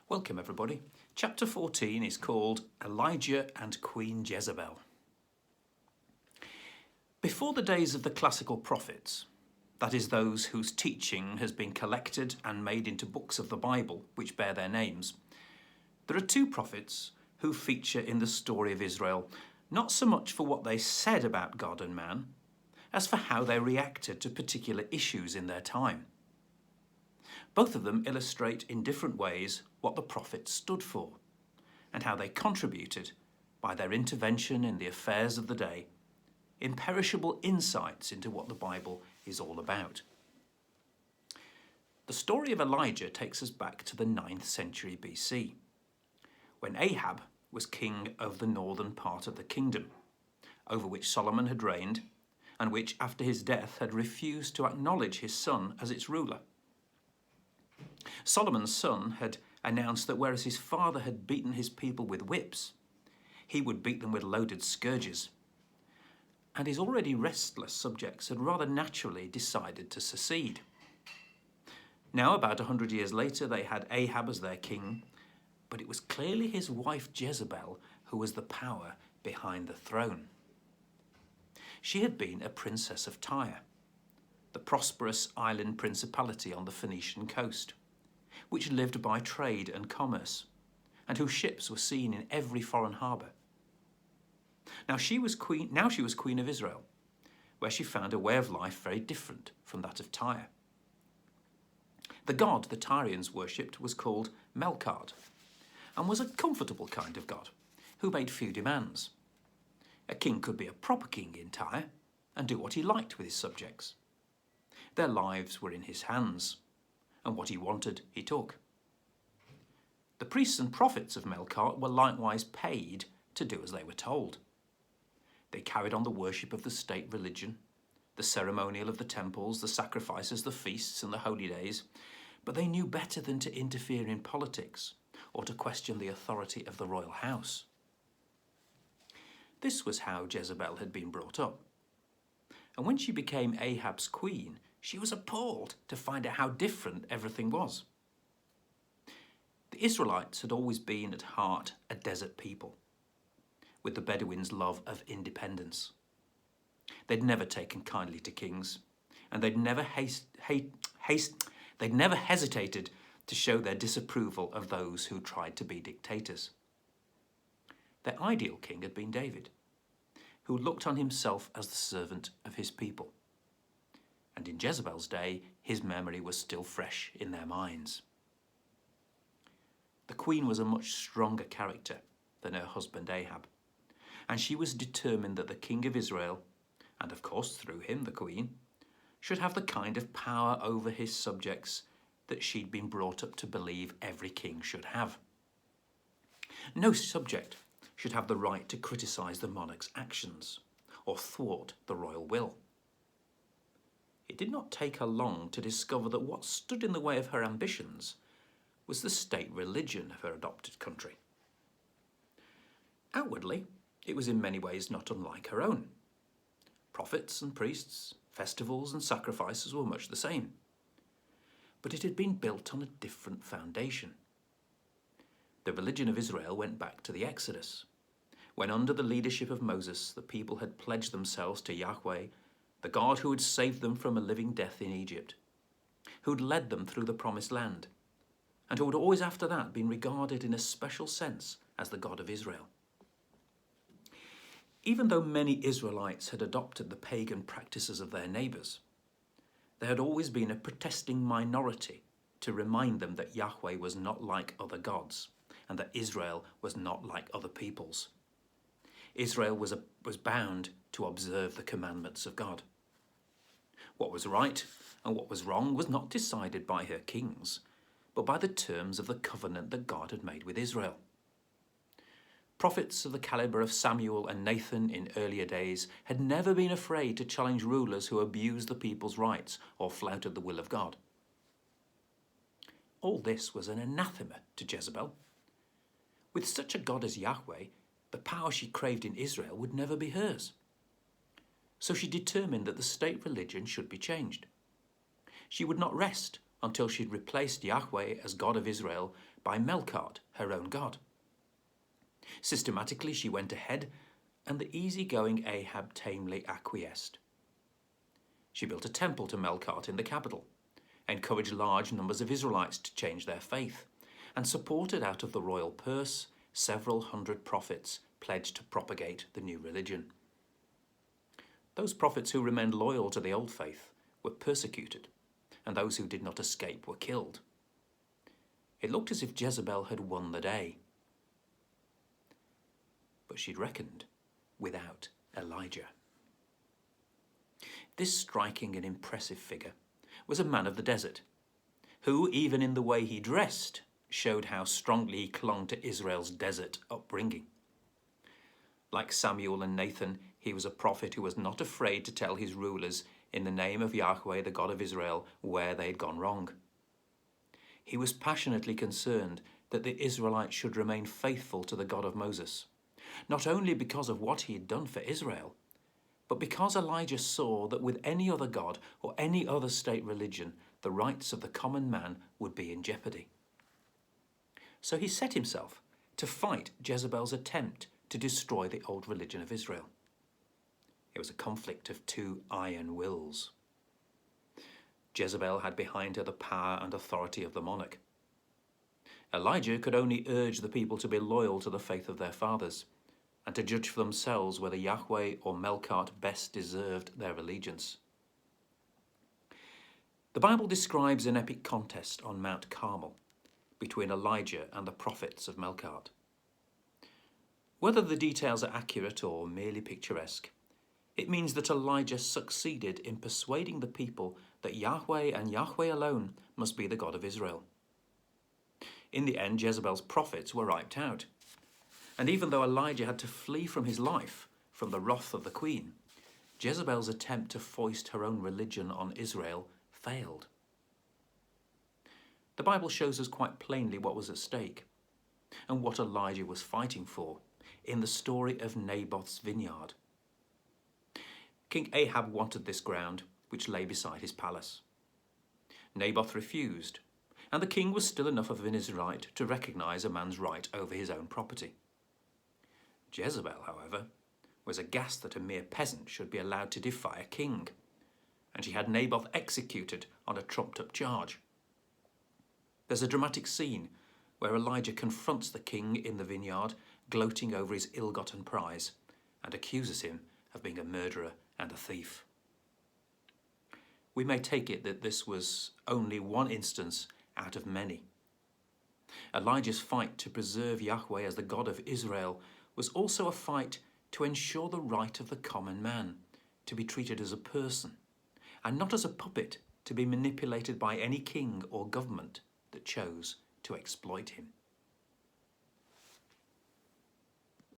Welcome everybody. Chapter 14 is called Elijah and Queen Jezebel. Before the days of the classical prophets, that is those whose teaching has been collected and made into books of the Bible which bear their names, there are two prophets who feature in the story of Israel, not so much for what they said about God and man, as for how they reacted to particular issues in their time. Both of them illustrate in different ways what the prophets stood for and how they contributed, by their intervention in the affairs of the day, imperishable insights into what the Bible is all about. The story of Elijah takes us back to the 9th century BC, when Ahab was king of the northern part of the kingdom, over which Solomon had reigned, and which after his death had refused to acknowledge his son as its ruler. Solomon's son had announced that whereas his father had beaten his people with whips, he would beat them with loaded scourges. And his already restless subjects had rather naturally decided to secede. Now, about 100 years later, they had Ahab as their king, but it was clearly his wife Jezebel who was the power behind the throne. She had been a princess of Tyre, the prosperous island principality on the Phoenician coast, which lived by trade and commerce, and whose ships were seen in every foreign harbour. Now she was queen of Israel, where she found a way of life very different from that of Tyre. The god the Tyrians worshipped was called Melkart, and was a comfortable kind of god who made few demands. A king could be a proper king in Tyre and do what he liked with his subjects. Their lives were in his hands, and what he wanted he took. The priests and prophets of Melkart were likewise paid to do as they were told. They carried on the worship of the state religion, the ceremonial of the temples, the sacrifices, the feasts and the holy days, but they knew better than to interfere in politics or to question the authority of the royal house. This was how Jezebel had been brought up. And when she became Ahab's queen, she was appalled to find out how different everything was. The Israelites had always been at heart a desert people, with the Bedouins' love of independence. They'd never taken kindly to kings, and they'd never hesitated to show their disapproval of those who tried to be dictators. Their ideal king had been David, who looked on himself as the servant of his people. And in Jezebel's day, his memory was still fresh in their minds. The queen was a much stronger character than her husband Ahab, and she was determined that the king of Israel, and of course through him the queen, should have the kind of power over his subjects that she'd been brought up to believe every king should have. No subject should have the right to criticise the monarch's actions or thwart the royal will. It did not take her long to discover that what stood in the way of her ambitions was the state religion of her adopted country. Outwardly, it was in many ways not unlike her own. Prophets and priests, festivals and sacrifices were much the same. But it had been built on a different foundation. The religion of Israel went back to the Exodus, when under the leadership of Moses, the people had pledged themselves to Yahweh, the God who had saved them from a living death in Egypt, who had led them through the promised land, and who had always after that been regarded in a special sense as the God of Israel. Even though many Israelites had adopted the pagan practices of their neighbours, there had always been a protesting minority to remind them that Yahweh was not like other gods, and that Israel was not like other peoples. Israel was bound to observe the commandments of God. What was right and what was wrong was not decided by her kings, but by the terms of the covenant that God had made with Israel. Prophets of the calibre of Samuel and Nathan in earlier days had never been afraid to challenge rulers who abused the people's rights or flouted the will of God. All this was an anathema to Jezebel. With such a God as Yahweh, the power she craved in Israel would never be hers. So she determined that the state religion should be changed. She would not rest until she'd replaced Yahweh as God of Israel by Melkart, her own god. Systematically, she went ahead, and the easygoing Ahab tamely acquiesced. She built a temple to Melkart in the capital, encouraged large numbers of Israelites to change their faith, and supported out of the royal purse several hundred prophets pledged to propagate the new religion. Those prophets who remained loyal to the old faith were persecuted, and those who did not escape were killed. It looked as if Jezebel had won the day. But she'd reckoned without Elijah. This striking and impressive figure was a man of the desert, who, even in the way he dressed, showed how strongly he clung to Israel's desert upbringing. Like Samuel and Nathan, he was a prophet who was not afraid to tell his rulers in the name of Yahweh, the God of Israel, where they'd gone wrong. He was passionately concerned that the Israelites should remain faithful to the God of Moses, not only because of what he had done for Israel, but because Elijah saw that with any other god or any other state religion, the rights of the common man would be in jeopardy. So he set himself to fight Jezebel's attempt to destroy the old religion of Israel. It was a conflict of two iron wills. Jezebel had behind her the power and authority of the monarch. Elijah could only urge the people to be loyal to the faith of their fathers, and to judge for themselves whether Yahweh or Melkart best deserved their allegiance. The Bible describes an epic contest on Mount Carmel between Elijah and the prophets of Melkart. Whether the details are accurate or merely picturesque, it means that Elijah succeeded in persuading the people that Yahweh and Yahweh alone must be the God of Israel. In the end, Jezebel's prophets were wiped out. And even though Elijah had to flee from his life from the wrath of the queen, Jezebel's attempt to foist her own religion on Israel failed. The Bible shows us quite plainly what was at stake and what Elijah was fighting for in the story of Naboth's vineyard. King Ahab wanted this ground which lay beside his palace. Naboth refused, and the king was still enough of an Israelite to recognize a man's right over his own property. Jezebel, however, was aghast that a mere peasant should be allowed to defy a king, and she had Naboth executed on a trumped-up charge. There's a dramatic scene where Elijah confronts the king in the vineyard, gloating over his ill-gotten prize, and accuses him of being a murderer and a thief. We may take it that this was only one instance out of many. Elijah's fight to preserve Yahweh as the God of Israel was also a fight to ensure the right of the common man to be treated as a person, and not as a puppet to be manipulated by any king or government that chose to exploit him.